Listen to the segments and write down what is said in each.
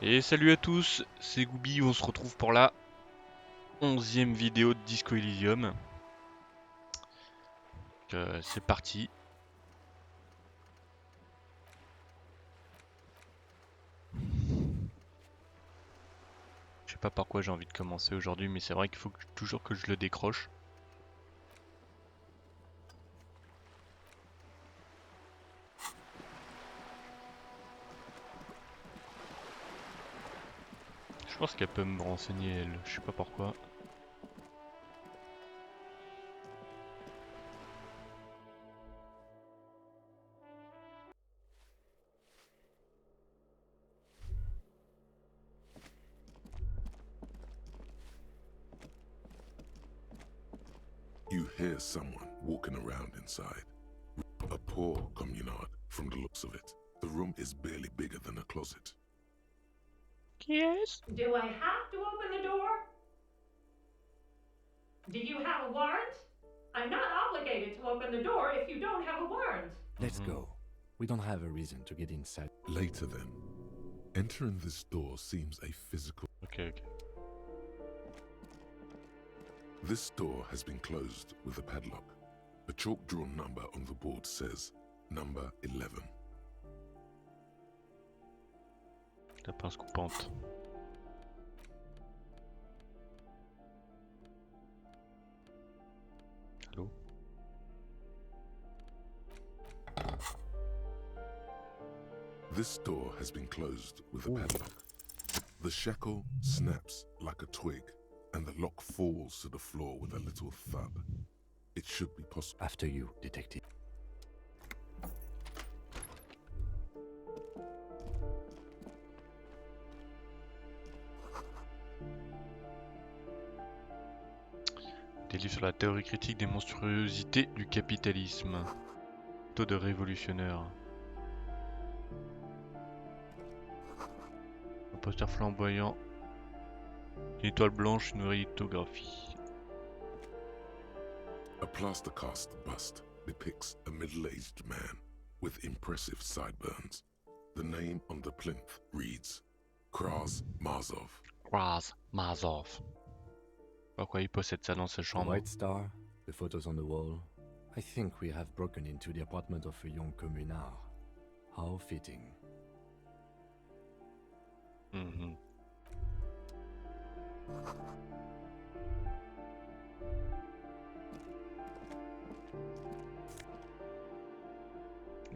Et salut à tous, c'est Goubi, on se retrouve pour la 11e vidéo de Disco Elysium. C'est parti. Je sais pas par quoi j'ai envie de commencer aujourd'hui, mais c'est vrai qu'il faut toujours que je le décroche. Je pense qu'elle peut me renseigner elle, je sais pas pourquoi. You hear someone walking around inside. A poor communard, from the looks of it. The room is barely bigger than a closet. Yes. Do I have to open the door? Do you have a warrant? I'm not obligated to open the door if you don't have a warrant. Let's go. We don't have a reason to get inside. Later then, entering this door seems a physical... Ok. This door has been closed with a padlock. A chalk-drawn number on the board says, number 11. La pince coupante. Allô? This door has been closed with a padlock. The shackle snaps like a twig, and the lock falls to the floor with a little thud. It should be possible. After you, detective. Des livres sur la théorie critique des monstruosités du capitalisme. Taux de révolutionnaire. Un poster flamboyant. Une étoile blanche, une lithographie. A plaster cast bust depicts a middle-aged man with impressive sideburns. The name on the plinth reads Kraz Mazov. Kraz Mazov. Pourquoi il possède ça dans sa The chambre? White Star, the photos on the wall. I think we have broken into the apartment of a young communard. How fitting. Mhm.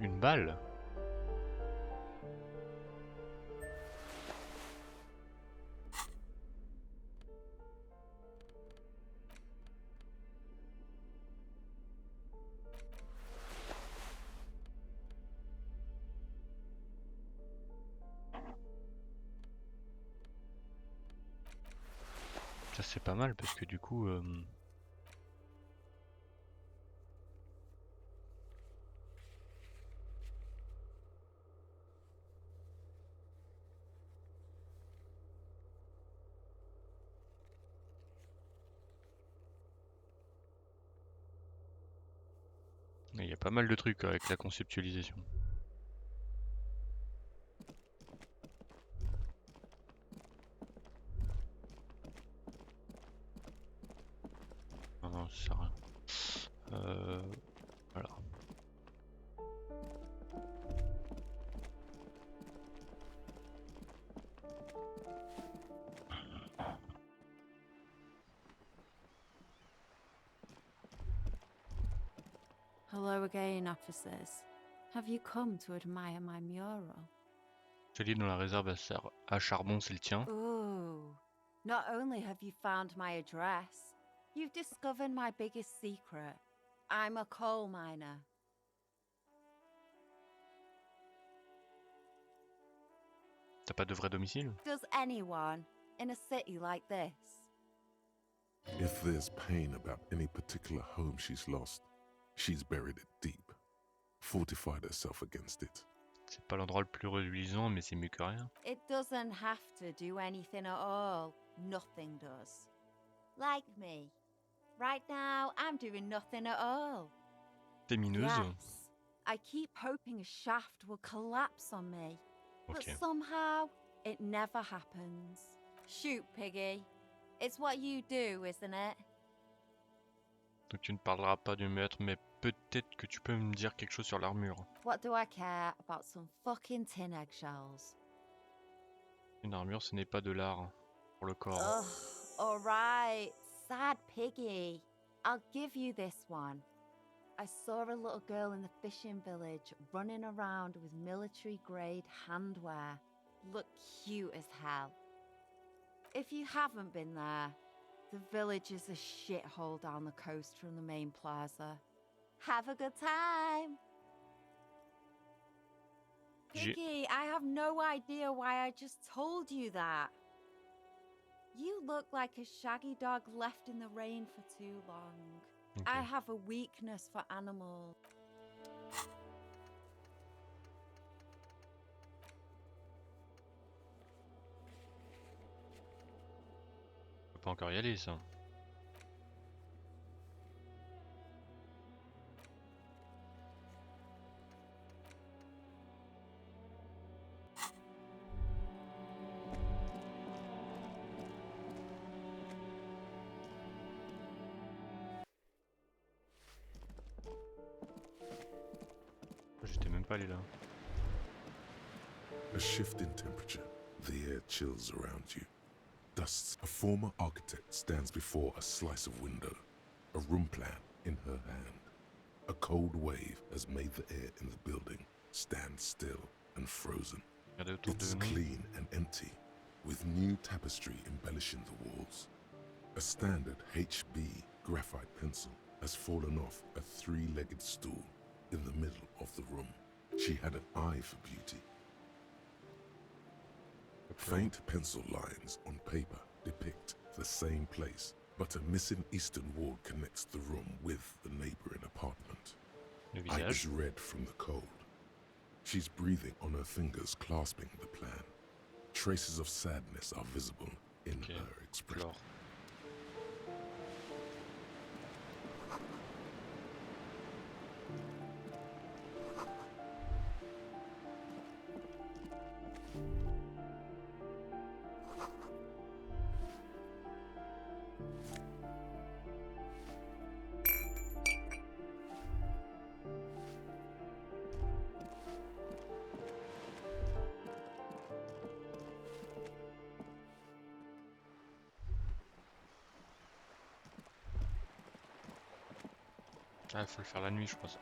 Une balle? Ça c'est pas mal parce que du coup... il y a pas mal de trucs avec la conceptualisation. Non, non, ça sert à rien. Voilà. Hello again, officers. Have you come to admire my mural? Celui dans la réserve à charbon, c'est le tien. Ooh, not only have you found my address, you've discovered my biggest secret. I'm a coal miner. T'as pas de vrai domicile? Does anyone in a city like this? If there's pain about any particular home she's lost, she's buried it deep, fortified herself against it. C'est pas l'endroit le plus reluisant, mais c'est mieux que rien. It doesn't have to do anything at all. Nothing does. Like me. Right now, I'm doing nothing at all. T'es mineuse? Yes. I keep hoping a shaft will collapse on me. But Ok. somehow, It never happens. Shoot, Piggy. It's what you do, isn't it? Donc tu ne parleras pas du meurtre, mais peut-être que tu peux me dire quelque chose sur l'armure. What do I care about some fucking tin eggshells? Une armure, ce n'est pas de l'art pour le corps. Ugh, alright. Sad Piggy. I'll give you this one. I saw a little girl in the fishing village running around with military-grade handwear. Looked cute as hell. If you haven't been there, the village is a shithole down the coast from the main plaza. Have a good time! Piggy, I have no idea why I just told you that. You look like a shaggy dog left in the rain for too long. Ok. I have a weakness for animals. On peut pas encore y aller, ça. J'étais même pas allé là. A shift in temperature. The air chills around you. Dusts. A former architect stands before a slice of window, a room plan in her hand. A cold wave has made the air in the building stand still and frozen. Regardez autour It's de nous. clean and empty, with new tapestry embellishing the walls. A standard HB graphite pencil has fallen off a three-legged stool in the middle of the room. She had an eye for beauty. Faint pencil lines on paper depict the same place, but a missing eastern wall connects the room with the neighboring apartment. Le Eye is visage. red from the cold. She's breathing on her fingers, clasping the plan. Traces of sadness are visible in Ok. her expression. Alors. Ah, faut le faire la nuit, je pense.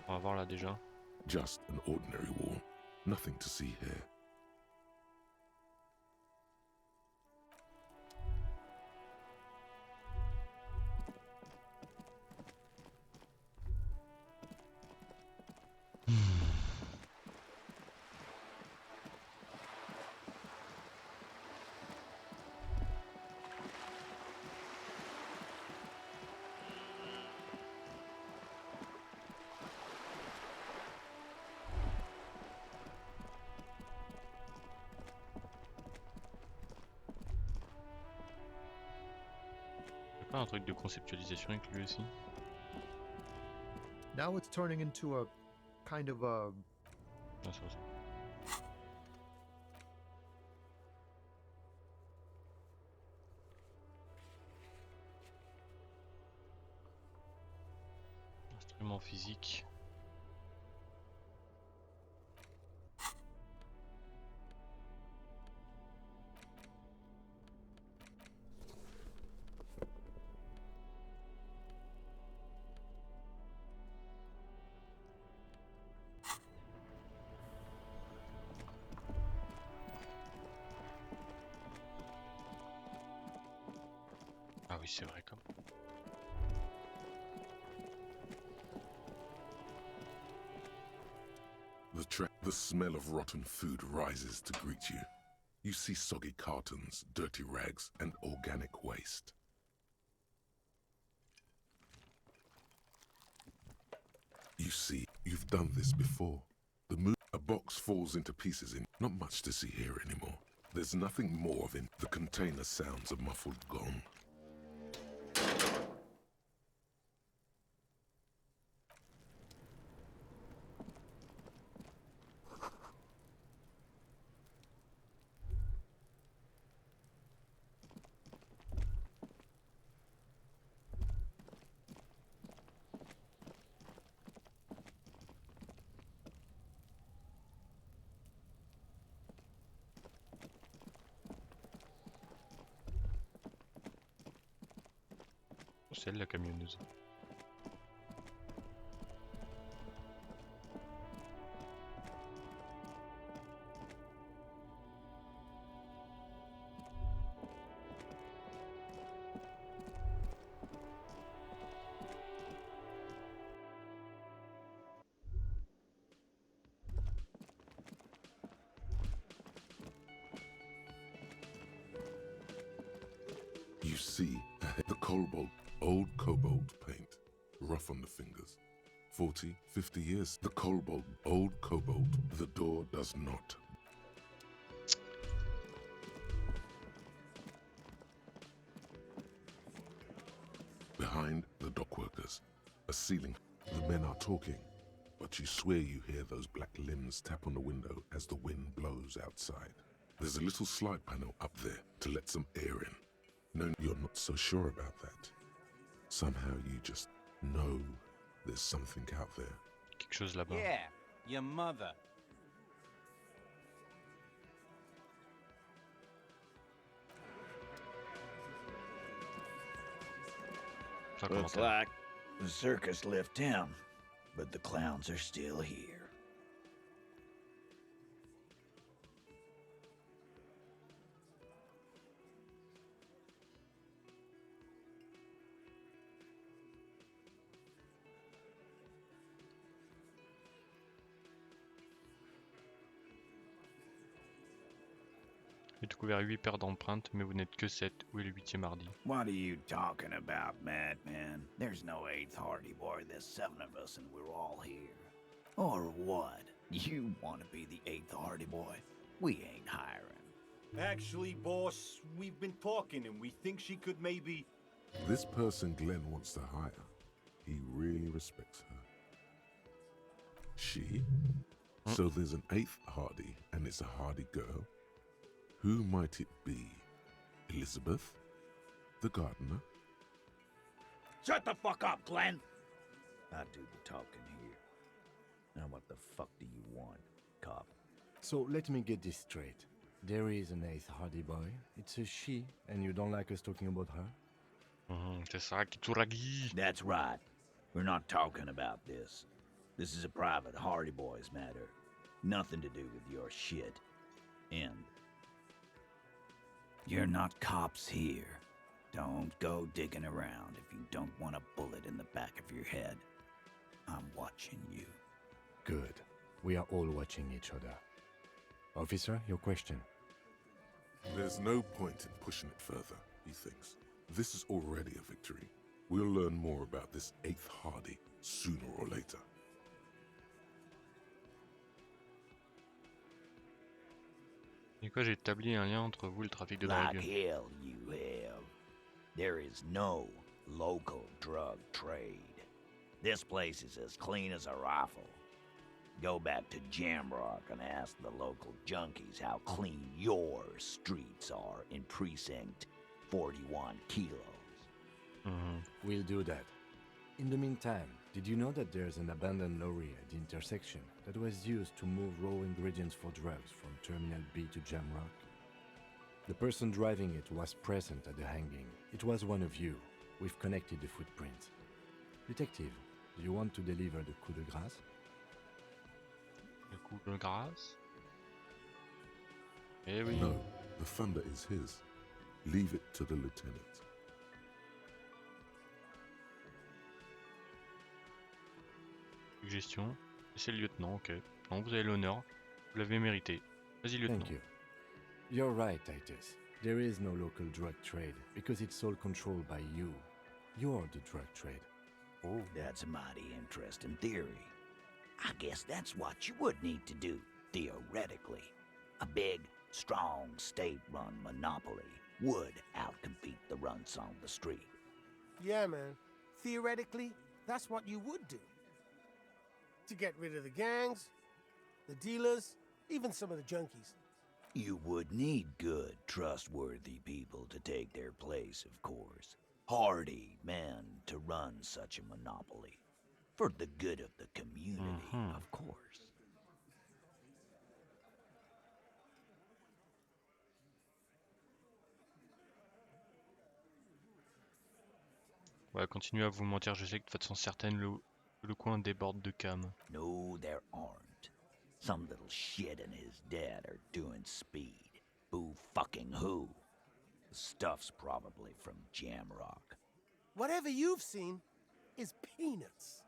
On va voir là déjà. Just an ordinary wall. Nothing to see here. C'est pas un truc de conceptualisation avec lui aussi? Now it's turning into a kind of a Ah, ça aussi. Instrument physique. Ah oui, c'est vrai comme. The smell of rotten food rises to greet you. You see soggy cartons, dirty rags, and organic waste. You see, you've done this before. A box falls into pieces in not much to see here anymore. There's nothing more of it. The container sounds a muffled gong. C'est elle la camionneuse. You see the cobalt, old cobalt paint, rough on the fingers. 40, 50 years, the cobalt, old cobalt, the door does not. Behind the dockworkers, a ceiling. The men are talking, but you swear you hear those black limbs tap on the window as the wind blows outside. There's a little slide panel up there to let some air in. No, you're not so sure about that. Somehow you just know there's something out there. Quelque chose là-bas. Yeah, your mother. Sans Looks commentaire. like the circus left town, but the clowns are still here. J'ai découvert 8 paires d'empreintes, mais vous n'êtes que 7. Où est le 8e hardi? What are you talking about, madman? There's no 8th Hardy Boy, there's 7 of us and we're all here. Or what? You want to be the 8th Hardy Boy? We ain't hiring. Actually, boss, we've been talking and we think she could maybe... This person Glenn wants to hire, he really respects her. She? So there's an 8th Hardy, and it's a Hardy girl? Who might it be? Elizabeth? The gardener? Shut the fuck up, Glenn! I do the talking here. Now what the fuck do you want, cop? So let me get this straight. There is an 8th Hardy Boy. It's a she, and you don't like us talking about her? C'est ça, Kitsuragi. That's right. We're not talking about this. This is a private Hardy Boys matter. Nothing to do with your shit. End. You're not cops here. Don't go digging around if you don't want a bullet in the back of your head. I'm watching you. Good. We are all watching each other. Officer, your question. There's no point in pushing it further, he thinks. This is already a victory. We'll learn more about this 8th Hardy sooner or later. Et quoi, j'ai établi un lien entre vous et le trafic de Like drogue. hell you have. There is no local drug trade. This place is as clean as a rifle. Go back to Jamrock and ask the local junkies how clean your streets are in Precinct 41 kilos. We'll do that. In the meantime, did you know that there's an abandoned lorry at the intersection that was used to move raw ingredients for drugs from Terminal B to Jamrock? The person driving it was present at the hanging. It was one of you. We've connected the footprints. Detective, do you want to deliver the coup de grâce? Le coup de grâce. Eh oui. No, the thunder is his. Leave it to the lieutenant. Suggestion. C'est le lieutenant, ok. Non, vous avez l'honneur. Vous l'avez mérité. Vas-y, lieutenant. Thank you. You're right, Titus. There is no local drug trade because it's all controlled by you. You're the drug trade. Oh. That's a mighty interesting theory. I guess that's what you would need to do, theoretically. A big, strong, state-run monopoly would outcompete the runts on the street. Yeah, man. Theoretically, that's what you would do. To get rid of the gangs, the dealers, even some of the junkies. You would need good, trustworthy people to take their place, of course. Hardy men to run such a monopoly. For the good of the community, of course. On va continuer à vous mentir, je sais que de façon certaine le coin déborde de cam. No, there aren't. Some little shit and his dad are doing speed. Who fucking who? The stuff's probably from Jamrock. Whatever you've seen is peanuts.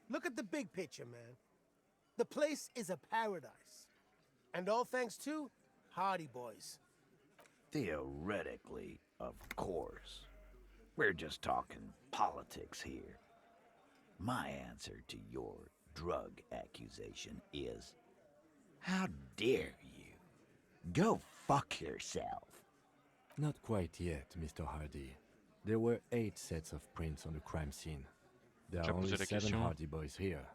Look at the big picture, man. The place is a paradise. And all thanks to Hardy Boys. Theoretically, of course. We're just talking politics here. My answer to your drug accusation is, how dare you? Go fuck yourself. Not quite yet, Mr. Hardy. There were 8 sets of prints on the crime scene. There Tu are as only posé la 7 question. Hardy Boys here.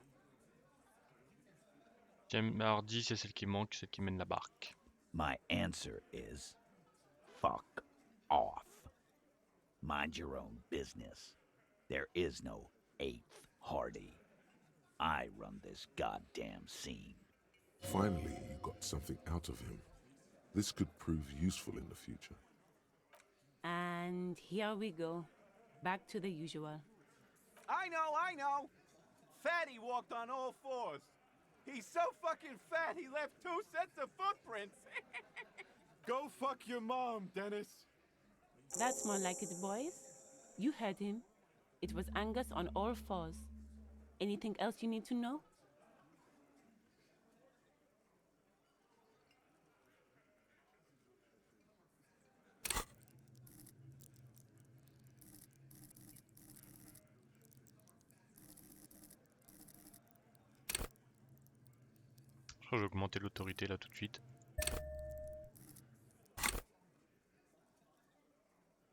Tiens, Hardy, c'est celle qui manque, celle qui mène la barque. My answer is, fuck off. Mind your own business. There is no 8th Hardy. I run this goddamn scene. Finally, you got something out of him. This could prove useful in the future. And here we go. Back to the usual. I know! Fatty walked on all 4s. He's so fucking fat he left 2 sets of footprints. Go fuck your mom, Dennis. That's more like it, boys. You heard him. It was Angus on all 4s. Anything else you need to know? Je crois que j'ai augmenté l'autorité là tout de suite.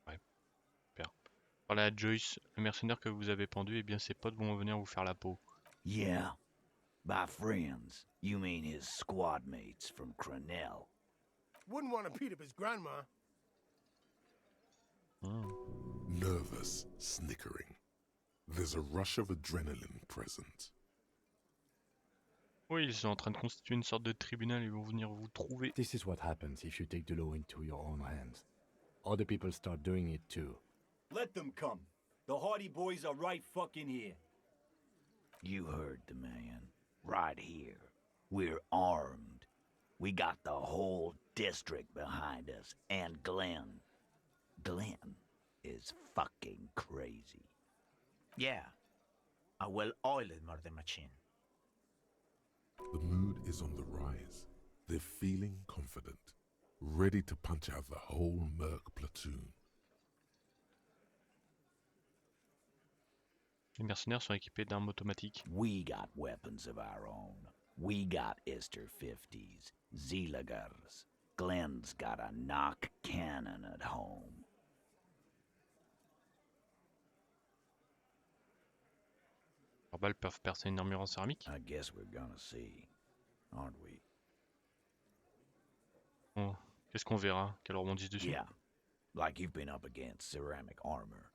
Ouais, super. Voilà à Joyce, le mercenaire que vous avez pendu, eh bien ses potes vont venir vous faire la peau. Yeah. By friends, you mean his squad mates from Crenell. Wouldn't want to beat up his grandma. Nervous, snickering. There's a rush of adrenaline present. Oui, ils sont en train de constituer une sorte de tribunal, ils vont venir vous trouver. This is what happens if you take the law into your own hands. Other people start doing it too. Let them come. The Hardy Boys are right fucking here. You heard the man. Right here. We're armed. We got the whole district behind us, and Glenn. Glenn is fucking crazy. Yeah. A well-oiled murder machine. The mood is on the rise. They're feeling confident, ready to punch out the whole Merc platoon. Les mercenaires sont équipés d'armes automatiques. We got weapons of our own. We got Ister 50s, Zeelagers. Glenn's got a knock cannon at home. Leurs balles peuvent percer une armure en céramique. I guess we're gonna see, aren't we? Bon, qu'est-ce qu'on verra? Qu'elles rebondissent dessus. Yeah, like you've been up against ceramic armor.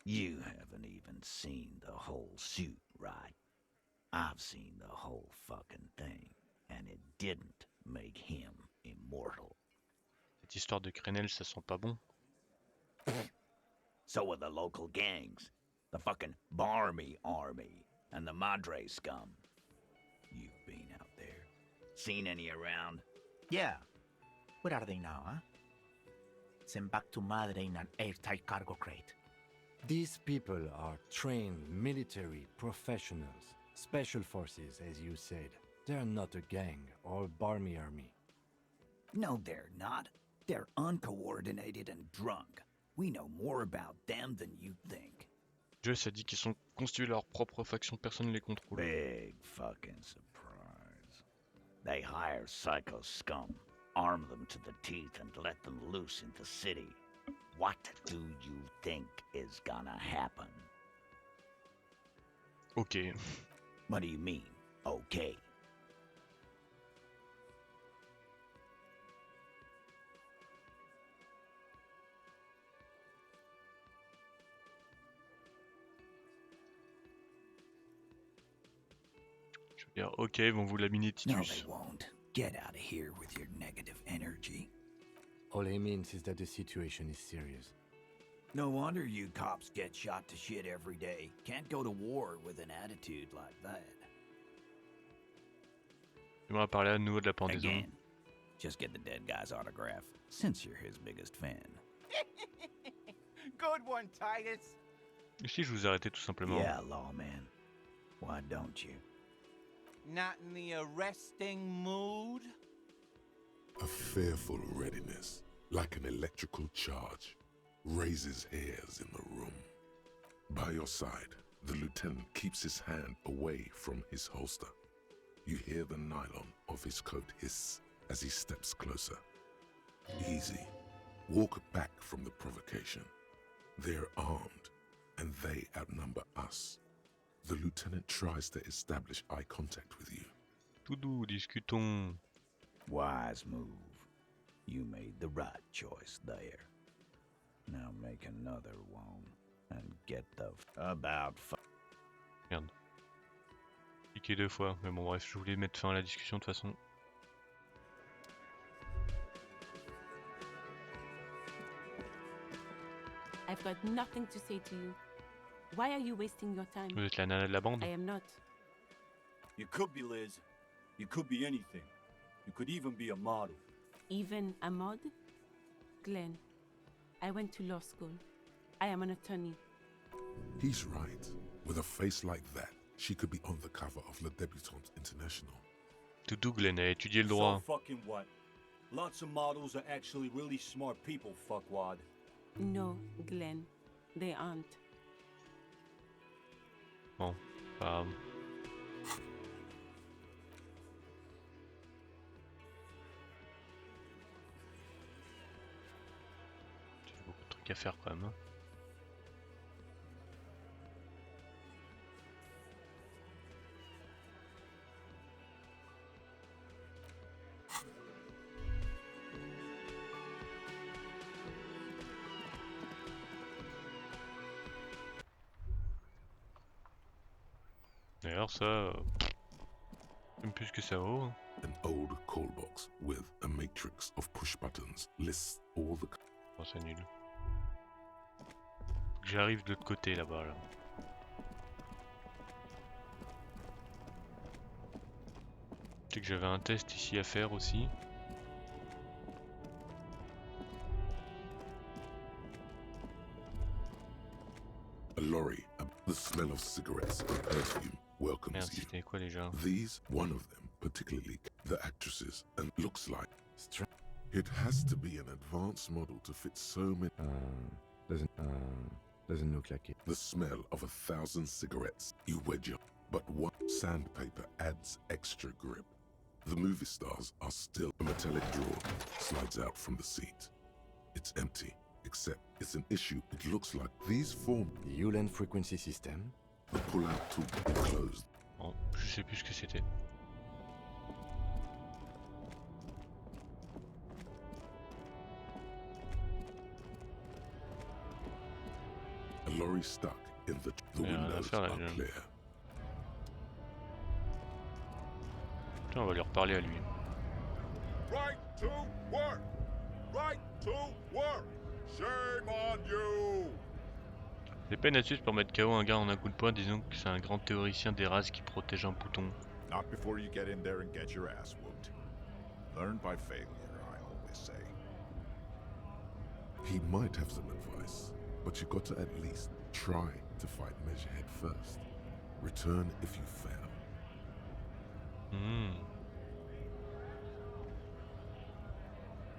You haven't even seen the whole suit, right? I've seen the whole fucking thing, and it didn't make him immortal. Cette histoire de Crenel, ça sent pas bon. So are the local gangs. The fucking Barmy Army and the Madre scum. You've been out there. Seen any around? Yeah. Where are they now, huh? Sent back to Madre in an airtight cargo crate. These people are trained military professionals, special forces, as you said. They're not a gang or barmy army. No, they're not. They're uncoordinated and drunk. We know more about them than you think. Joyce a dit qu'ils sont constitués de leur propre faction, personne ne les contrôle. Big fucking surprise. They hire psycho scum, arm them to the teeth, and let them loose in the city. What do you think is gonna happen? Ok. What do you mean, okay? Je veux dire, ok, ils vont vous laminer No, Titus. they won't. Get out of here with your negative energy. All he means is that the situation is serious. No wonder you cops get shot to shit every day. Can't go to war with an attitude like that. J'aimerais parler à nouveau de la pendaison. Again, just get the dead guy's autograph, since you're his biggest fan. Good one, Titus. Et si je vous arrêtais tout simplement? Yeah, lawman. Why don't you? Not in the arresting mood? A fearful readiness, like an electrical charge, raises hairs in the room. By your side, the lieutenant keeps his hand away from his holster. You hear the nylon of his coat hiss as he steps closer. Easy. Walk back from the provocation. They're armed, and they outnumber us. The lieutenant tries to establish eye contact with you. Tout doux, discutons. Wise move. You made the right choice there. Now make another one and get the about. Merde. Cliquer 2 fois, mais bon bref, je voulais mettre fin à la discussion de toute façon. I've got nothing to say to you. Why are you wasting your time? Vous êtes la nana de la bande? I am not. You could be Liz. You could be anything. You could even be a model. Even a mod? Glenn, I went to law school. I am an attorney. He's right. With a face like that, she could be on the cover of Le Débutante International. Tout doux, Glenn a étudié le droit. So fucking what? Lots of models are actually really smart people, fuckwad. No, Glenn, they aren't. Bon, j'ai beaucoup de trucs à faire quand même. Hein. D'ailleurs ça, j'aime plus ce que ça vaut. Hein. An old call box with a matrix of push buttons lists all the... Oh, c'est nul. Faut que j'arrive de l'autre côté là-bas là. Je sais que j'avais un test ici à faire aussi. A lorry, the smell of cigarettes and perfume welcomes Merde, you. c'était quoi déjà? These, one of them, particularly the actresses, and looks like... It has to be an advanced model to fit so many... Doesn't look like it. The smell of 1,000 cigarettes. You wedge up, but one sandpaper adds extra grip. The movie stars are still... A metallic drawer slides out from the seat. It's empty, except it's an issue. It looks like these form... The Ulan frequency system? The pull-out tube is closed. Bon, je sais plus ce que c'était. A lorry stuck in the windows are clear. Tiens, on va lui reparler à lui. Right to work! Right to work! Shame on you! Les peines à suivre pour mettre KO un gars en un coup de poing, disons que c'est un grand théoricien des races qui protège un bouton. Not before you get in there and get your ass whooped. Learn by failure, I always say. He might have some advice, but you got to at least try to fight Measurehead first. Return if you fail.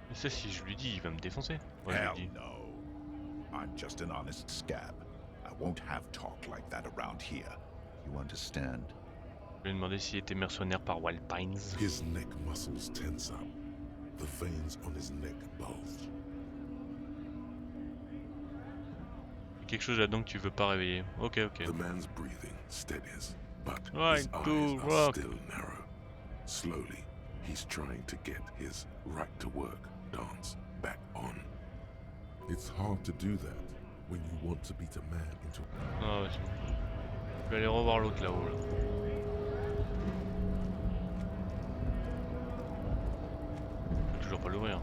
Mais ça, si je lui dis, il va me défoncer. Ouais, Hell je lui dis. no. I'm just an honest scab. I won't have talk like that around here. You understand? Je lui ai demandé s'il était mercenaire par Wild Pines. His neck muscles tense up. The veins on his neck bulge. Quelque chose là-dedans que tu veux pas réveiller. Ok, ok. The man's breathing steadies, but Right his to eyes are work. still narrow. Slowly, he's trying to get his right to work dance back on. It's hard to do that when you want to beat a man into... Ah ouais, c'est bon. Je vais aller revoir l'autre là-haut là. Je peux toujours pas l'ouvrir.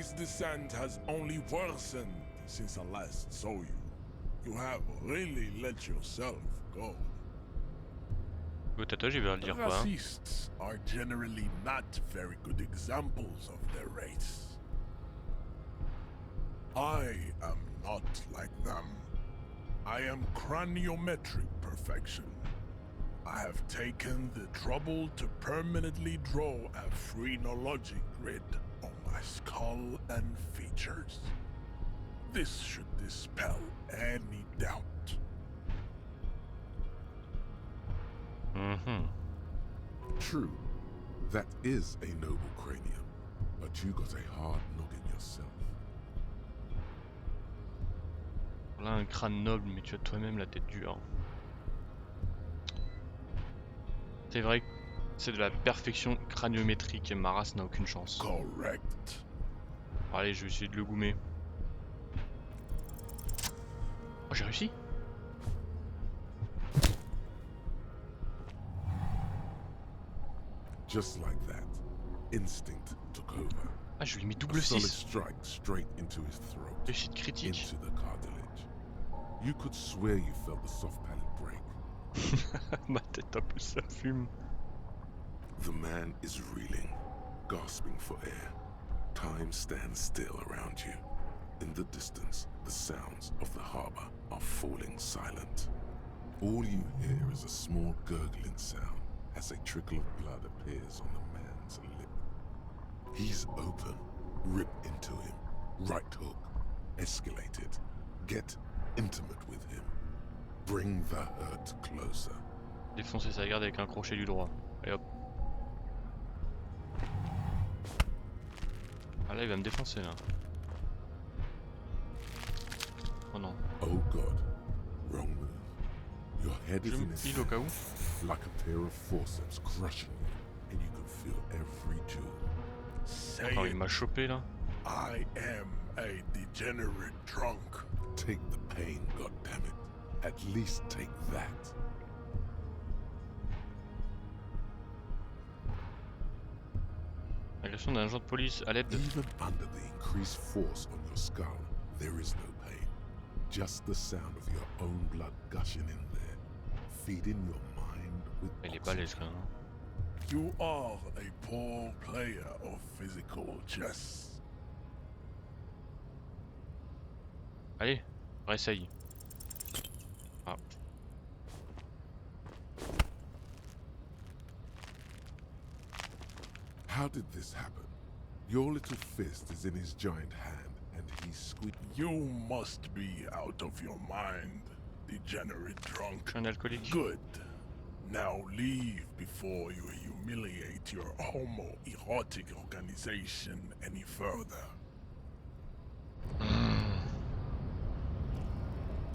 Today's descent has only worsened since I last saw you. You have really let yourself go. Le tatouage, il va le dire quoi hein? Racists are generally not very good examples of their race. I am not like them. I am craniometric perfection. I have taken the trouble to permanently draw a phrenologic grid on my skull and features. This should dispel any doubt. True, that is a noble cranium, but you got a hard noggin yourself. Voilà un crâne noble, mais tu as toi-même la tête dure. C'est vrai que c'est de la perfection craniométrique et ma race n'a aucune chance. Correct. Allez, je vais essayer de le goumer. Oh, j'ai réussi. Just like that, instinct took over. Ah, je lui ai mis double A solid 6. strike straight into his throat. Réussite critique. Into the cartilage. You could swear you felt the soft palate break. Ma tête en plus, ça fume. The man is reeling, gasping for air. Time stands still around you. In the distance, the sounds of the harbor are falling silent. All you hear is a small gurgling sound as a trickle of blood appears on the man's lip. He's open. Rip into him. Right hook. Escalate it. Get intimate with him. Bring the hurt closer. Défoncer sa garde avec un crochet du droit. Et hop. Ah là il va me défoncer là. Oh non. Oh God. Wrong move. Your head is Je in me his pile au cas où. like a pair of forceps crushing you, and you can feel every jewel. Say Encore il it. m'a chopé là. I am a degenerate drunk. Take the pain, goddammit. At least take that. Agression d'un agent de police à l'aide de... Even under the increased force on your skull, there is no pain. Just the sound of your own blood gushing in there, feeding your mind with Il est oxygen. balèze quand même. You are a poor player of physical chess. Allez, réessaye. Ah. How did this happen? Your little fist is in his giant hand, and he's squeezing. You must be out of your mind, degenerate drunk. Un alcoolique. Good. Now leave before you humiliate your homoerotic organization any further.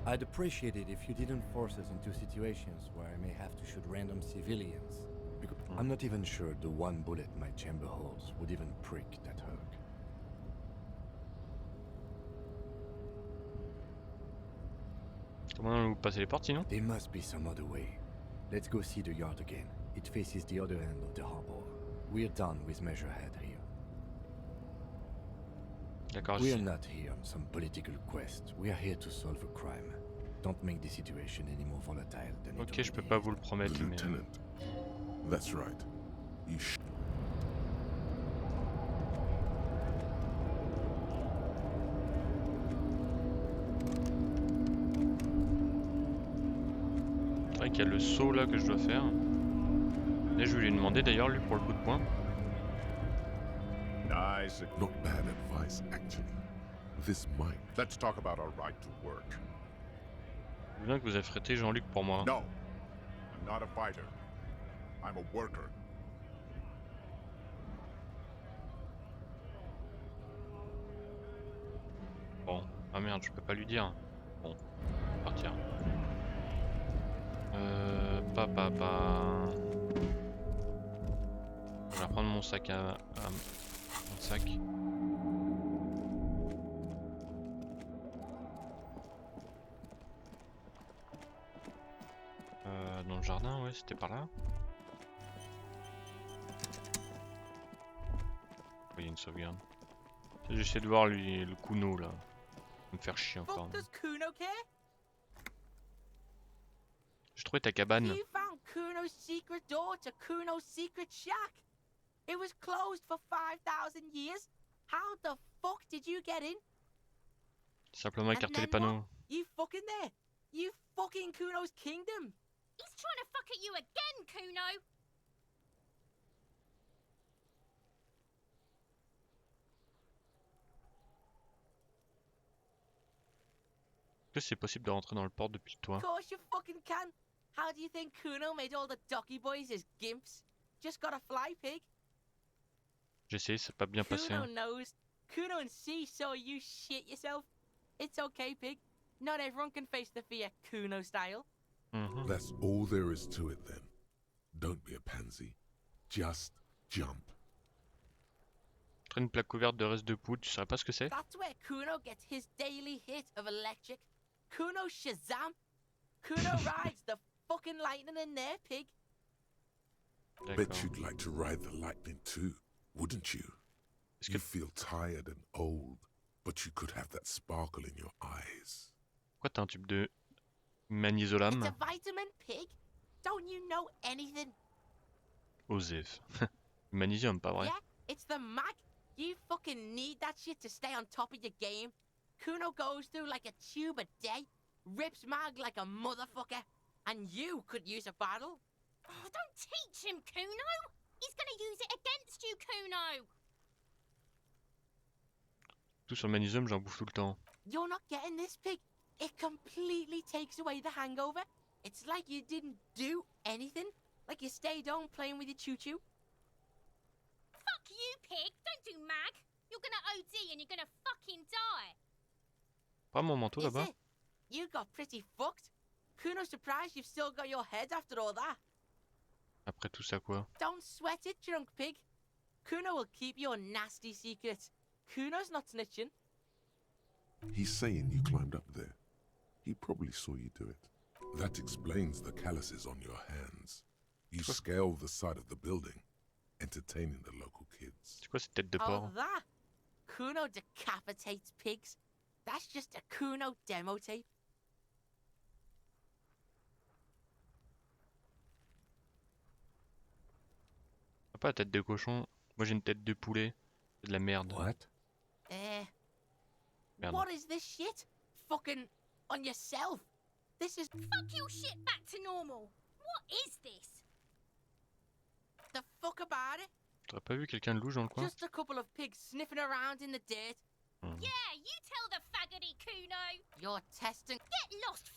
I'd appreciate it if you didn't force us into situations where I may have to shoot random civilians. Because I'm not even sure the one bullet my chamber holds would even prick that hug. Comment vous passez les portes sinon? There must be some other way. Let's go see the yard again. It faces the other end of the harbor. We're done with Measurehead here. D'accord. We're not here on some political quest. We are here to solve a crime. Don't make the situation any more volatile than Ok, it je peux already pas is. vous le promettre, mais... Lieutenant. That's right. You C'est vrai qu'il y a le saut là que je dois faire. Et je vais lui demander d'ailleurs lui pour le coup de poing. Nice. Not bad advice, actually. This might. Let's talk about our right to work. Je veux bien que vous affrétez Jean-Luc pour moi. No, I'm not a fighter. I'm a worker. Bon, ah merde, je peux pas lui dire. Bon, on va partir. Je vais reprendre mon sac mon sac. Dans le jardin, ouais, c'était par là. Il y a une sauvegarde. J'essaie de voir lui, le Cuno là. Me faire chier encore. Fuck does Cuno care? J'ai trouvé ta cabane. You found Cuno's secret door to Cuno's secret shack. It was closed for 5,000 years. How the fuck did you get in? Simplement And écarter les then panneaux. what? You fucking there. You fucking Cuno's kingdom. He's trying to fuck at you again, Cuno! Est-ce que c'est possible de rentrer dans le port depuis le toit? Of course you fucking can. How do you think Cuno made all the docky boys his gimps? Just got a fly pig. J'ai essayé, c'est pas bien passé. Cuno knows. Cuno and C saw you shit yourself. It's okay, pig. Not everyone can face the fear Cuno style. That's all there is to it then. Don't be a pansy. Just jump. Traîne une plaque couverte de restes de poudre, tu saurais pas ce que c'est? That's where Cuno gets his daily hit of electric. Cuno Shazam. Cuno rides the fucking lightning in there, pig. Bet you'd like to ride the lightning too, wouldn't you? You feel tired and old, but you could have that sparkle in your eyes. Pourquoi t'as un tube de magnésium? It's a vitamin, pig. Don't you know anything? Osef. Magnésium, pas vrai? Yeah, it's the mag. You fucking need that shit to stay on top of your game. Cuno goes through like a tube a day, rips mag like a motherfucker, and you could use a battle. Oh, don't teach him, Cuno! He's gonna use it against you, Cuno! Tout sur le magnésium, j'en bouffe tout le temps. You're not getting this, pig. It completely takes away the hangover. It's like you didn't do anything. Like you stayed home playing with your choo-choo. Fuck you, pig! Don't do mag! You're gonna OD and you're gonna fucking die! Pas mon manteau Is là-bas? it? You got pretty fucked. Cuno's surprised you've still got your head after all that. Après tout ça quoi? Don't sweat it, drunk pig. Cuno will keep your nasty secrets. Cuno's not snitching. He's saying you climbed up there. He probably saw you do it. That explains the calluses on your hands. You scaled the side of the building, entertaining the local kids. C'est quoi cette tête de Oh, porc? that? Cuno decapitates pigs. That's just a Cuno demo tape. Ah, pas la tête de cochon. Moi j'ai une tête de poulet. C'est de la merde. What? Merde. What is this shit? Fucking on yourself. This is Fuck your shit back to normal! What is this? the fuck about it. T'aurais pas vu quelqu'un de louche dans le coin? Just a couple of pigs sniffing around in the dirt. Yeah, you tell the faggoty, Cuno! You're testing. Get lost,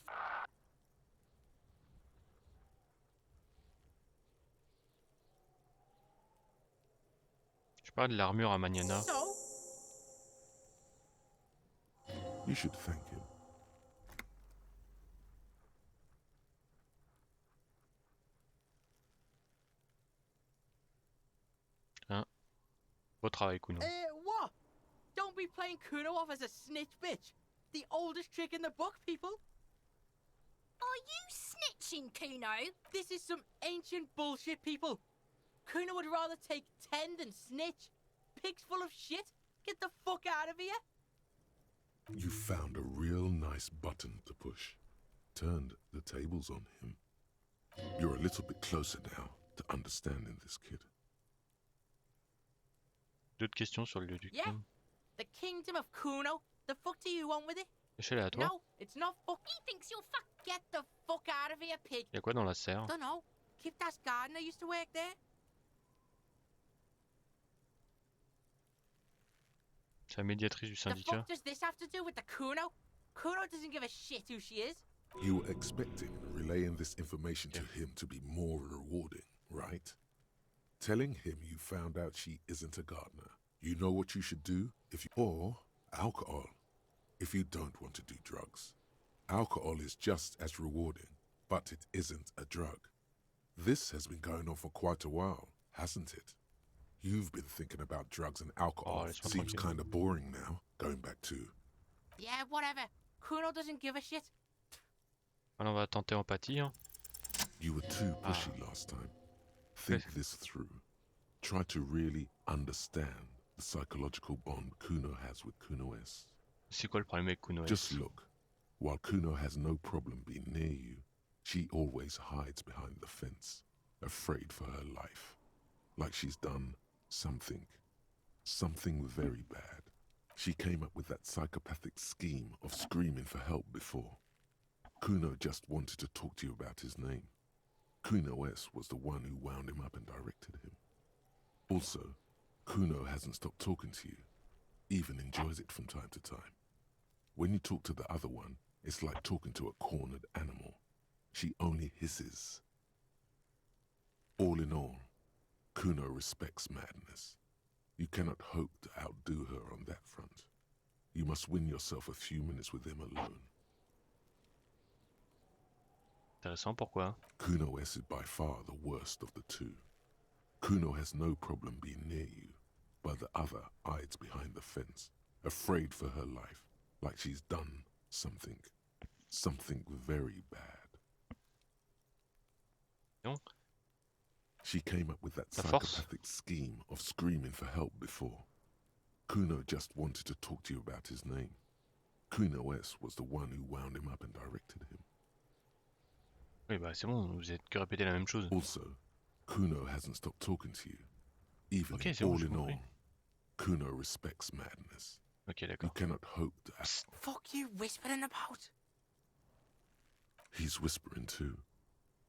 Je parle de l'armure à Magnana. So? You should thank him. Hein? Beau travail, Cuno. What? Don't be playing Cuno off as a snitch bitch. The oldest trick in the book, people. Are you snitching, Cuno? This is some ancient bullshit, people. Cuno would rather take 10 than snitch. Pigs full of shit. Get the fuck out of here. You found a real nice button to push. Turned the tables on him. You're a little bit closer now to understanding this kid. D'autres questions sur le lieu du Yeah? crime? The kingdom of Cuno. The fuck do you want with it? Échelle à toi? No, it's not fuck. He thinks you're fuck. Get the fuck out of here, pig. Y'a quoi dans la serre? Dunno. Kiptas gardener used to work there. C'est la médiatrice du The syndicat. fuck does this have to do with the Cuno? Cuno doesn't give a shit who she is. You were expecting relaying this information to him to be more rewarding, right? Telling him you found out she isn't a gardener. You know what you should do if you... Or alcohol, if you don't want to do drugs. Alcohol is just as rewarding, but it isn't a drug. This has been going on for quite a while, hasn't it? You've been thinking about drugs and alcohol. laisse-moi Seems tranquille. kind of boring now, going back to... Yeah, whatever. Cuno doesn't give a shit. Alors on va tenter empathie. Hein. You were too pushy last time. Think this through. Try to really understand the psychological bond Cuno has with Cuno-S. C'est quoi le problème avec Cuno-S? Just look. While Cuno has no problem being near you, she always hides behind the fence, afraid for her life. Like she's done something very bad. She came up with that psychopathic scheme of screaming for help before. Cuno just wanted to talk to you about his name. Cuno-S was the one who wound him up and directed him. Also, Cuno hasn't stopped talking to you, even enjoys it from time to time. When you talk to the other one, it's like talking to a cornered animal. She only hisses. All in all, Cuno respects madness. You cannot hope to outdo her on that front. You must win yourself a few minutes with him alone. Intéressant, pourquoi? Cuno-S is by far the worst of the two. Cuno has no problem being near you, but the other hides behind the fence, afraid for her life, like she's done something very bad. Non. She came up with that La force. psychopathic scheme of screaming for help before. Cuno just wanted to talk to you about his name. Cuno-S was the one who wound him up and directed him. Oui, bah c'est bon, vous êtes que répété la même chose. Also, Cuno hasn't stopped talking to you. Even Ok, c'est bon, all j'ai in all, compris. Cuno respects madness. Ok, You d'accord. cannot hope to... Fuck you whispering about? He's whispering too.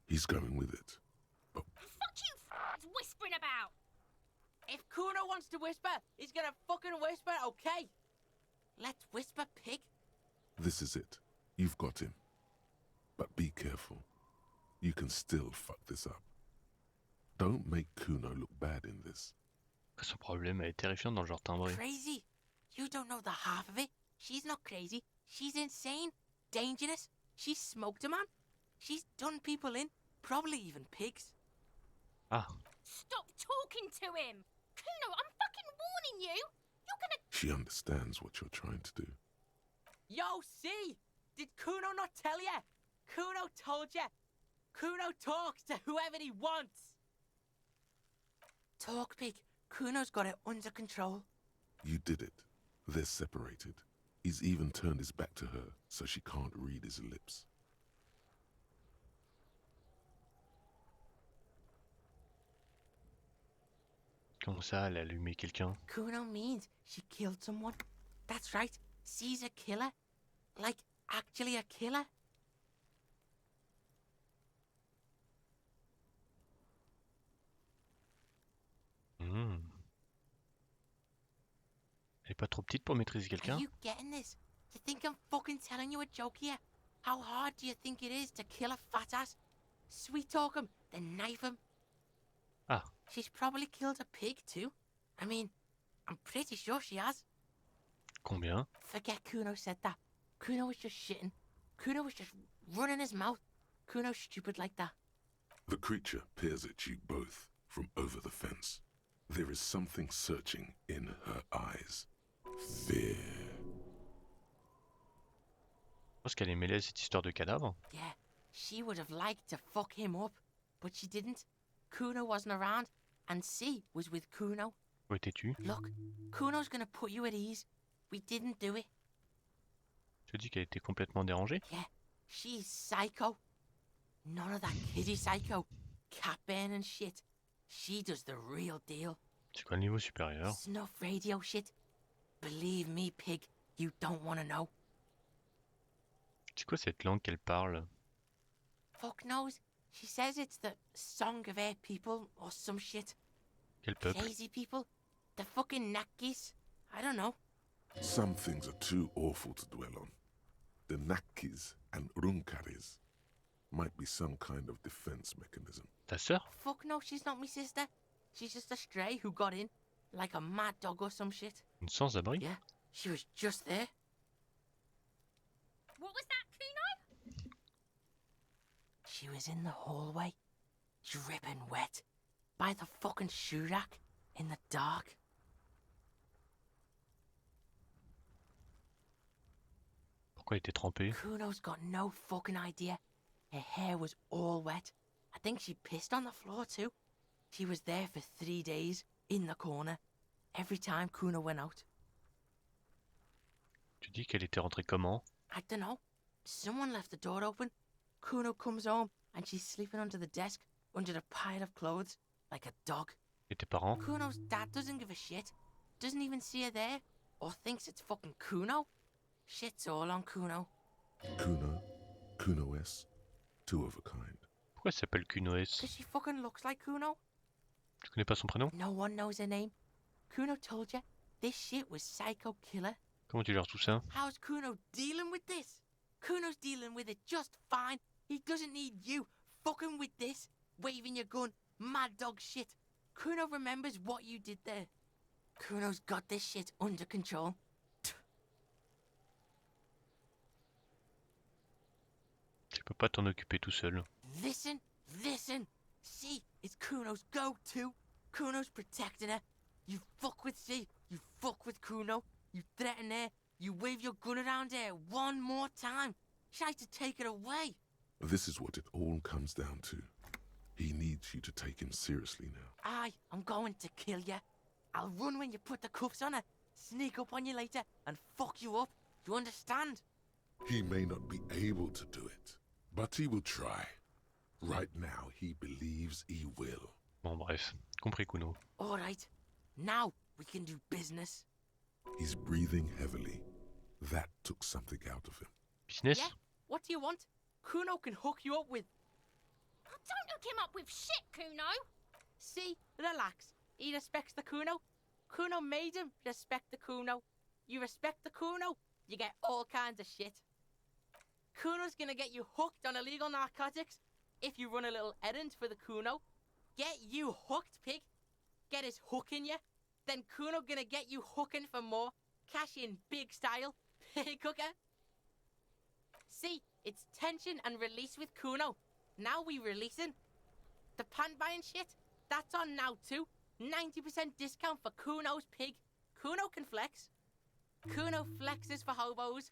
He's going with it. But Fuck you whispering about! If Cuno wants to whisper, he's gonna fucking whisper, okay? Let's whisper, pig. this is it. You've got him. But be careful. You can still fuck this up. Don't make Cuno look bad in this. Son problème, elle est terrifiante dans le genre timbré. Crazy? You don't know the half of it. She's not crazy. She's insane. Dangerous. She's smoked a man. She's done people in. Probably even pigs. Ah. Stop talking to him! Cuno, I'm fucking warning you! You're gonna... She understands what you're trying to do. Yo, see? Did Cuno not tell ya? Cuno told ya. Cuno talks to whoever he wants. Talk, pig. Cuno's got it under control. You did it. They're separated. He's even turned his back to her, so she can't read his lips. Comment ça, elle a allumé quelqu'un? Cuno means she killed someone. That's right. She's a killer. Like, actually a killer. Elle est pas trop petite pour maîtriser Are quelqu'un? you getting this? You think I'm fucking telling you a joke here? How hard do you think it is to kill a fat ass? Sweet talk him, then knife him. Ah. She's probably killed a pig too. I mean, I'm pretty sure she has. Combien? Forget Cuno said that. Cuno was just shitting. Cuno was just running his mouth. Cuno's stupid like that. The creature peers at you both from over the fence. There is something searching in her eyes. Fear. Je pense qu'elle est mêlée à cette histoire de cadavre. Yeah, she would have liked to fuck him up, but she didn't. Cuno wasn't around, and C was with Cuno. Où étais-tu? Look, Cuno's gonna put you at ease. We didn't do it. Tu dis qu'elle était complètement dérangée? Yeah, she's psycho. None of that kiddie psycho. Cat burning shit. She does the real deal. C'est quoi le niveau supérieur? Snuff radio shit. Believe me, pig, you don't want to know. C'est quoi cette langue qu'elle parle? Fuck knows. She says it's the song of her people or some shit. Quel peuple? Crazy people. The fucking Nakis. I don't know. Some things are too awful to dwell on. The Nakis and Runkaris might be some kind of defense mechanism. Ta sœur? Fuck no, she's not my sister. She's just a stray who got in. Like a mad dog or some shit. Une sans-abri? Yeah, she was just there. What was that, Cuno? She was in the hallway, dripping wet, by the fucking shoe rack, in the dark. Pourquoi elle était trempée? Cuno's got no fucking idea. Her hair was all wet. I think she pissed on the floor too. She was there for 3 days, in the corner. every time Cuno went out. Tu dis qu'elle était rentrée comment? I don't know. Someone left the door open. Cuno comes home and she's sleeping under the desk, under the pile of clothes, like a dog. Et tes parents? Cuno's dad doesn't give a shit. Doesn't even see her there, or thinks it's fucking Cuno. Shit's all on Cuno. Cuno, Cuno-S, two of a kind. Pourquoi elle s'appelle Cuno-S? Cause she fucking looks like Cuno. Tu connais pas son prénom? No one knows her name. Cuno told you this shit was psycho killer. Comment tu gères tout ça? How's Cuno dealing with this? Cuno's dealing with it just fine. He doesn't need you fucking with this, waving your gun, mad dog shit. Cuno remembers what you did there. Cuno's got this shit under control. Tu peux pas t'en occuper tout seul. Listen, listen. C is Cuno's go-to. Cuno's protecting her. You fuck with C, you fuck with Cuno. You threaten her. You wave your gun around her one more time. Try to take it away. This is what it all comes down to. He needs you to take him seriously now. I'm going to kill you. I'll run when you put the cuffs on her, sneak up on you later, and fuck you up. Do you understand? He may not be able to do it, but he will try. Right now, he believes he will. Bon bref, compris Cuno. Alright, now we can do business. He's breathing heavily. That took something out of him. Business? Yeah? What do you want? Cuno can hook you up with... Don't hook him up with shit, Cuno. See? Relax. He respects the Cuno. Cuno made him respect the Cuno. You respect the Cuno, you get all kinds of shit. Cuno's gonna get you hooked on illegal narcotics if you run a little errand for the Cuno. Get you hooked, pig. Get his hook in you. Then Cuno gonna get you hooking for more. Cash in big style. Pig hooker. See, it's tension and release with Cuno. Now we releasing. The pan buying shit, that's on now too. 90% discount for Cuno's pig. Cuno can flex. Cuno flexes for hobos.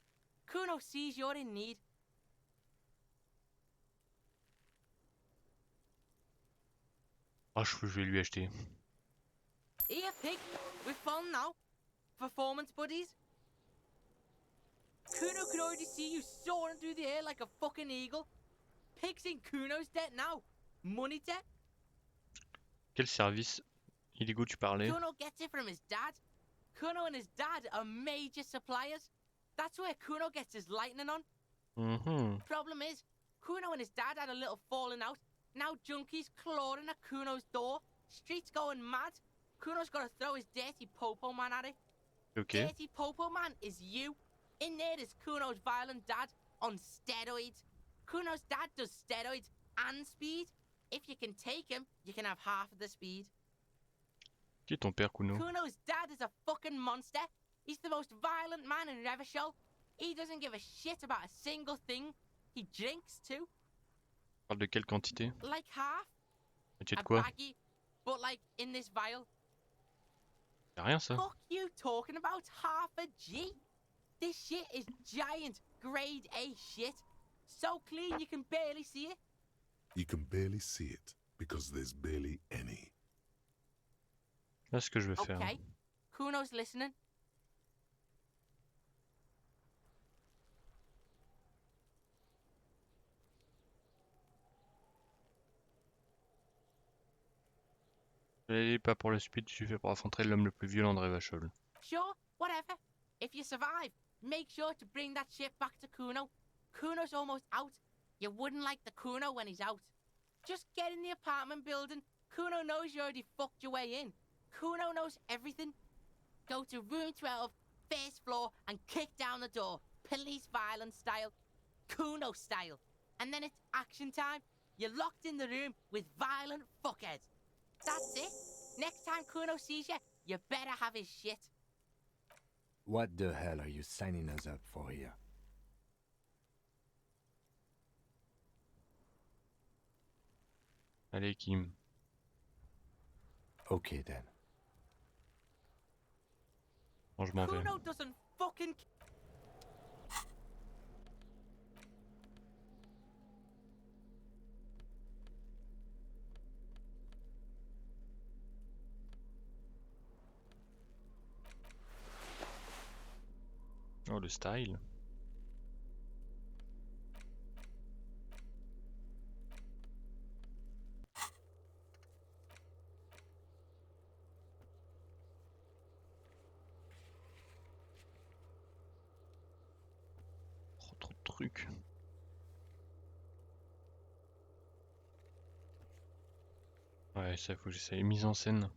Cuno sees you're in need. Ah, je vais lui acheter. Here, pig. We're fun now. Performance buddies. Cuno can already see you soaring through the air like a fucking eagle. Pig's in Cuno's debt now. Money debt. Quel service illégaux tu parlais? Cuno gets it from his dad. Cuno and his dad are major suppliers. That's where Cuno gets his lightning on. Problem is, Cuno and his dad had a little falling out. Now junkies clawing at Cuno's door. Streets going mad. Cuno's got to throw his dirty popo man at it. Okay. Dirty popo man is you. In there is Cuno's violent dad on steroids. Cuno's dad does steroids and speed. If you can take him, you can have half of the speed. Qui est ton père, Cuno? Cuno's dad is a fucking monster. He's the most violent man in Revachol. He doesn't give a shit about a single thing. He drinks too. Parle de quelle quantité? Like half. Moitié de A quoi? baggie, but like in this vial. Y'a rien ça? Fuck you talking about half a G? This shit is giant, grade A shit. So clean you can barely see it. You can barely see it because there's barely any. Là, ce que je vais faire. Okay, Cuno's listening. Allez, pas pour la suite, je suis fait pour affronter l'homme le plus violent de Revachol. Sure, whatever. If you survive, make sure to bring that shit back to Cuno. Cuno's almost out. You wouldn't like the Cuno when he's out. Just get in the apartment building. Cuno knows you already fucked your way in. Cuno knows everything. Go to room 12, first floor, and kick down the door. Police violence style. Cuno style. And then it's action time. You're locked in the room with violent fuckheads. That's it. Next time Cuno sees you, you better have his shit. What the hell are you signing us up for here? Allez, Kim. Okay then. Bon, je m'en vais. Cuno doesn't fucking... Oh, le style. Oh, trop de trucs. Ouais, ça faut que j'essaye. Mise en scène.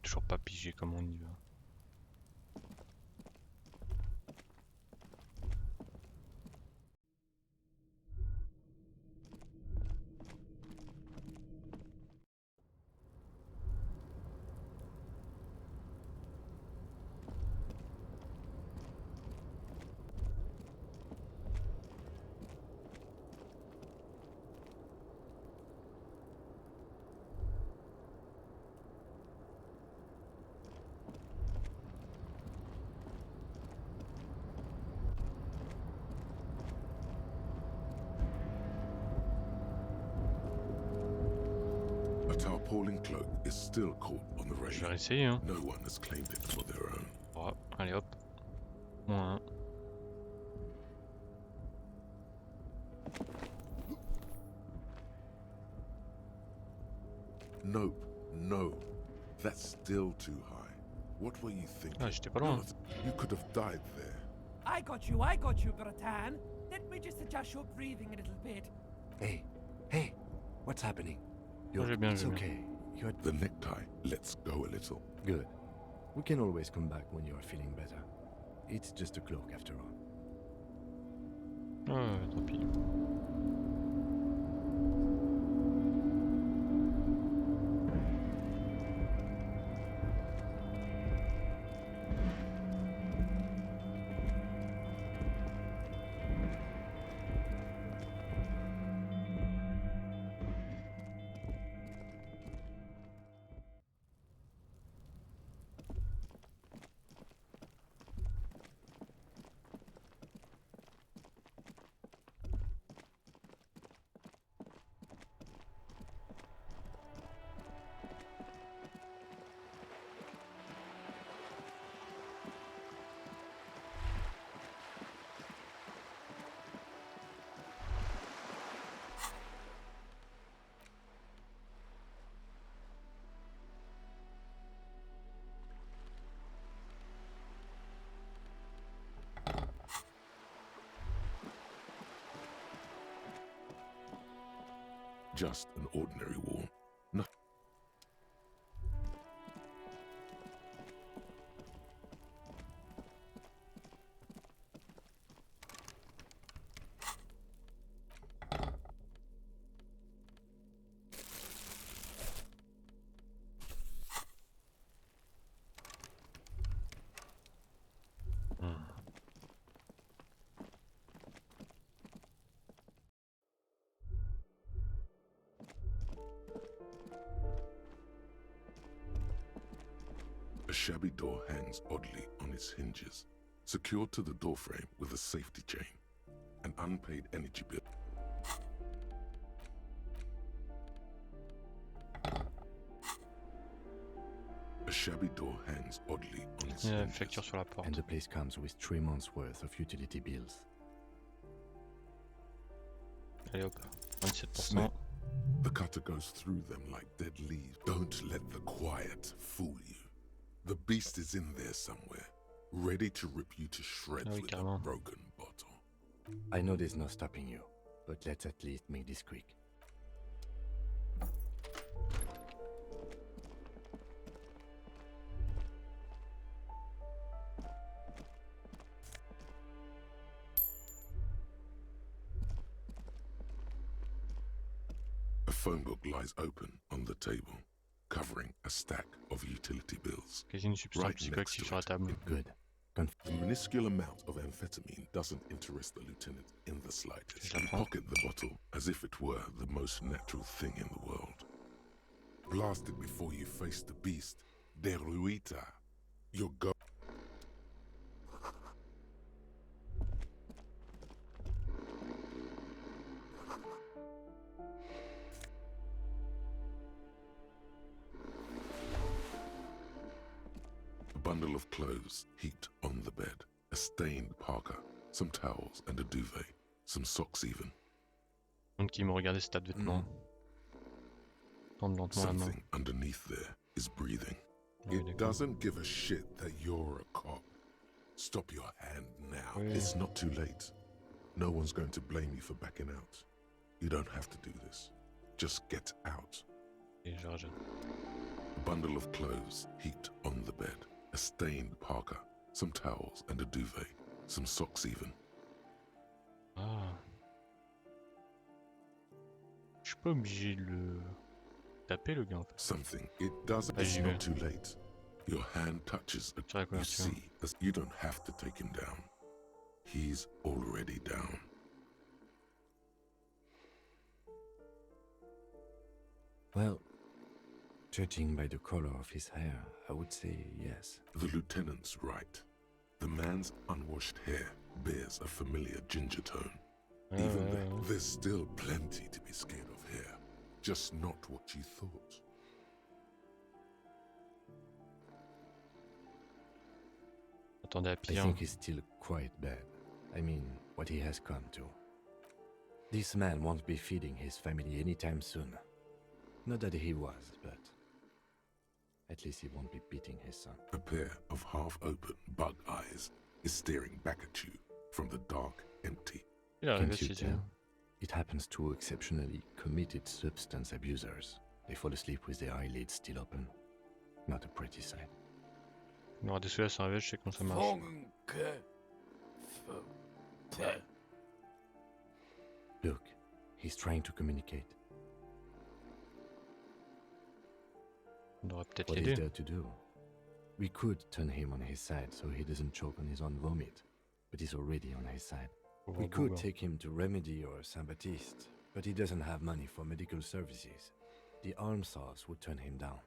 Toujours pas pigé comment on y va. A tarpaulin cloak is still caught on the Je vais railing. essayer, hein. No one has claimed it for their own. Oh, allez hop. Moins un. Nope, no. That's still too high. What were you thinking? Ah, j'étais pas loin. You could have died there. I got you, Bratan. Let me just adjust your breathing a little bit. Hey, what's happening? It's okay. You're... The necktie lets go a little. Good. We can always come back when you're feeling better. It's just a cloak after all. Ouais, tant pis. Just an ordinary wall. No. A shabby door hangs oddly on its hinges, secured to the doorframe with a safety chain. An unpaid energy bill. A shabby door hangs oddly on its hinges. Facture sur la porte. And the place comes with 3 months' worth of utility bills. Allez hop, 27%. Snap. The cutter goes through them like dead leaves. Don't let the quiet fool you. The beast is in there somewhere, ready to rip you to shreds with a broken bottle. I know there's no stopping you, but let's at least make this quick. A phone book lies open on the table, covering a stack of utility bills. Quasi une substance psychoactive sur la table. Good. The minuscule amount of amphetamine doesn't interest the lieutenant in the slightest. He pocket the bottle as if it were the most natural thing in the world. Blast it before you face the beast. Deruita. Your go. A bundle of clothes heaped on the bed. A stained parka, some towels and a duvet, some socks even. Donc il me regardait ce tas de vêtements. Tendre lentement la main. Something underneath there is breathing. It doesn't give a shit that you're a cop. Stop your hand now. It's not too late. No one's going to blame you for backing out. You don't have to do this. Just get out. Et je rajoute. A bundle of clothes heaped on the bed. A stained parka, some towels and a duvet, some socks even. Ah. Je suis pas obligé de le taper le gars en fait. Something. It doesn't. It's not too late. Your hand touches a. You see, as you don't have to take him down. He's already down. Well, judging by the color of his hair, I would say yes. The lieutenant's right. The man's unwashed hair bears a familiar ginger tone. Even then, there's still plenty to be scared of here. Just not what you thought. Attendez à I pire. think he's still quite bad. I mean, what he has come to. This man won't be feeding his family anytime soon. Not that he was, but at least he won't be beating his son. A pair of half-open bug eyes is staring back at you from the dark, empty. Can't you tell? It happens to exceptionally committed substance abusers. They fall asleep with their eyelids still open. Not a pretty sight. Il aura des soucis à se réveiller, je sais comment ça marche. Look, he's trying to communicate. On devrait peut-être What is l'aider. there to do? We could turn him on his side so he doesn't choke on his own vomit, but he's already on his side. We could take him to Remedy or Saint-Baptiste, but he doesn't have money for medical services. The almshouse would turn him down.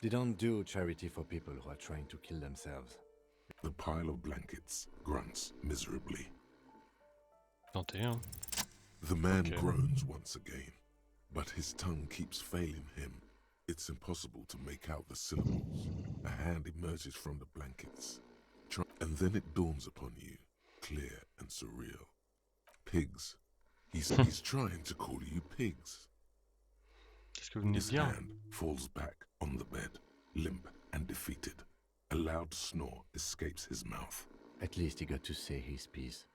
They don't do charity for people who are trying to kill themselves. The pile of blankets grunts miserably. Tentez, hein. The man groans once again, but his tongue keeps failing him. It's impossible to make out the syllables. A hand emerges from the blankets. And then it dawns upon you, clear and surreal. Pigs. He's trying to call you pigs. Qu'est-ce que vous venez de His dire? hand falls back on the bed, limp and defeated. A loud snore escapes his mouth. At least he got to say his piece.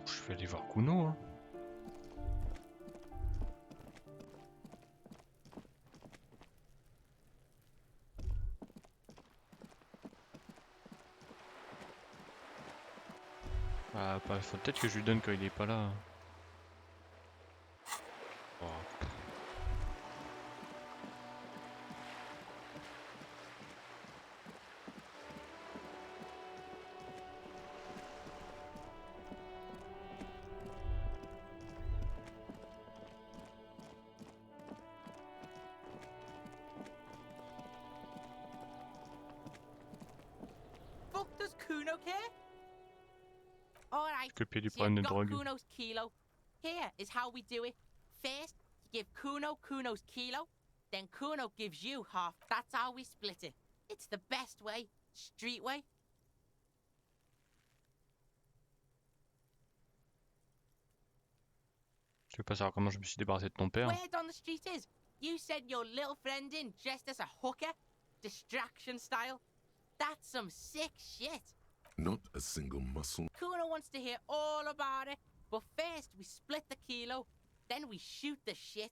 Je vais aller voir Cuno, hein. Ah, faut peut-être que je lui donne quand il est pas là. Oh. Fuck does Cuno care? Alright, Que payer du so problème de you've got drogue. Cuno's kilo. Here is how we do it. First, you give Cuno Cuno's kilo, then Cuno gives you half. That's how we split it. It's the best way, street way. Tu veux pas savoir comment je me suis débarrassé de ton père? Word on the street is, you sent your little friend in dressed as a hooker, distraction style. That's some sick shit. Not a single muscle. Cuno wants to hear all about it, but first we split the kilo, then we shoot the shit.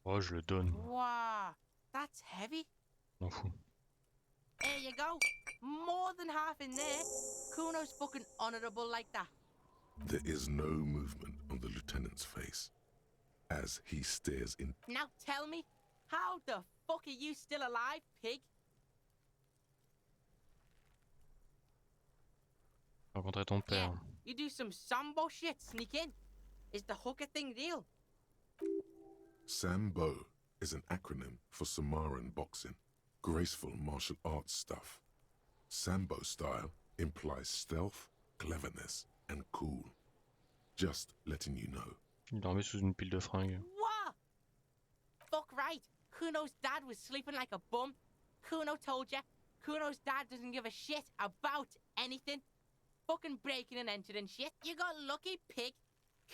Oh, je le donne. Wow, that's heavy. M'en fous. There you go. More than half in there. Cuno's fucking honorable like that. There is no movement on the lieutenant's face as he stares in. Now tell me, how the fuck are you still alive, pig? Rencontrer ton père. You do some sambo shit, sneak in. Is the hooker thing real? Sambo is an acronym for Samaran boxing, graceful martial arts stuff. Sambo style implies stealth, cleverness, and cool. Just letting you know. Il dormait sous une pile de fringues. What? Fuck right. Cuno's dad was sleeping like a bum. Cuno told ya. Cuno's dad doesn't give a shit about anything. Fucking breaking and entering shit. You got lucky, pig.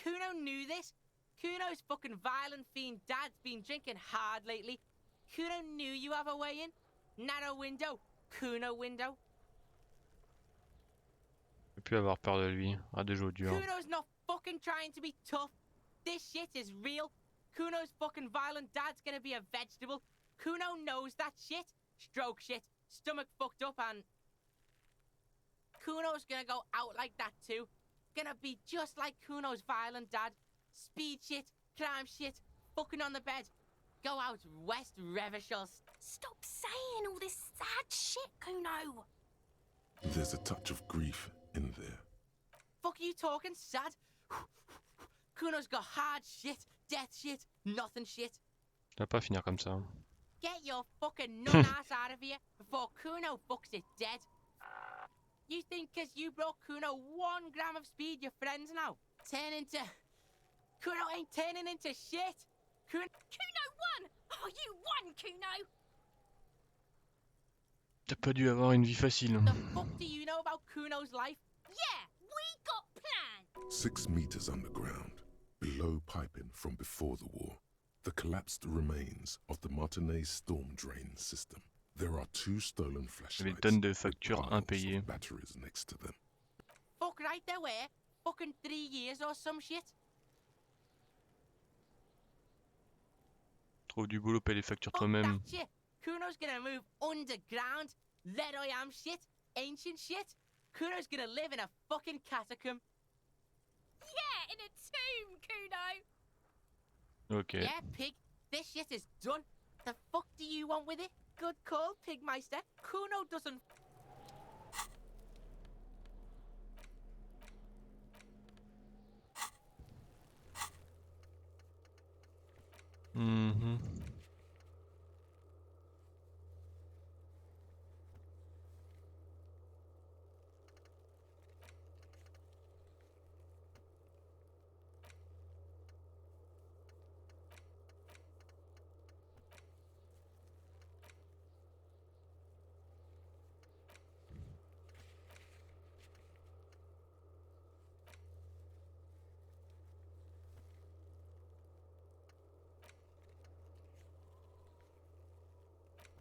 Cuno knew this. Cuno's fucking violent fiend dad's been drinking hard lately. Cuno knew you have a way in. Narrow window. Cuno window. Je peux plus avoir peur de lui. Ah, des jours durs. Cuno's not fucking trying to be tough. This shit is real. Cuno's fucking violent dad's gonna be a vegetable. Cuno knows that shit. Stroke shit. Stomach fucked up and... Cuno's gonna go out like that too. Gonna be just like Cuno's violent dad. Speed shit, crime shit, fucking on the bed. Go out West Revachel. Stop saying all this sad shit, Cuno. There's a touch of grief in there. Fuck you talking sad? Cuno's got hard shit, death shit, nothing shit. Ça va pas finir comme ça. Get your fucking nut ass out of here before Cuno fucks it dead. You think 'cause you brought Cuno 1 gram of speed, your friends now turn into... Cuno ain't turning into shit. Cuno won! Oh, you won, Cuno! T'as pas dû avoir une vie facile. The fuck do you know about Cuno's life? Yeah, we got plans. 6 meters underground, below piping from before the war, the collapsed remains of the Martinez storm drain system. There are 2 stolen Des flashlights tonnes de with factures piles impayées. of batteries next to them. Fuck right there were. Fucking 3 years or some shit. Trouve du boulot, paie les factures Fuck toi-même. that shit. Cuno's gonna move underground. Let I am shit. Ancient shit. Cuno's gonna live in a fucking catacomb. Yeah, in a tomb, Cuno. Ok. Yeah, pig. This shit is done. The fuck do you want with it? Good call, Pigmeister. Cuno doesn't... Mhm.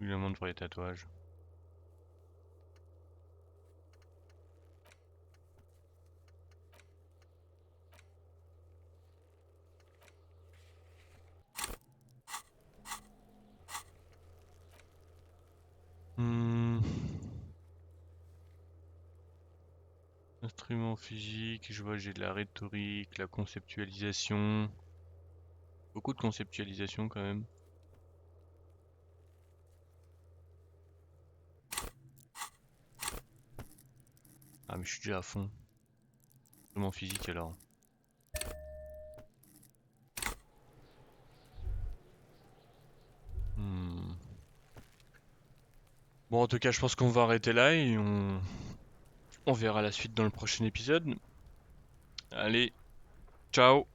Il me montre pour les tatouages. Instrument physique, je vois j'ai de la rhétorique, la conceptualisation. Beaucoup de conceptualisation quand même. Ah mais je suis déjà à fond. Instrument physique alors. Bon en tout cas je pense qu'on va arrêter là et on verra la suite dans le prochain épisode. Allez, ciao!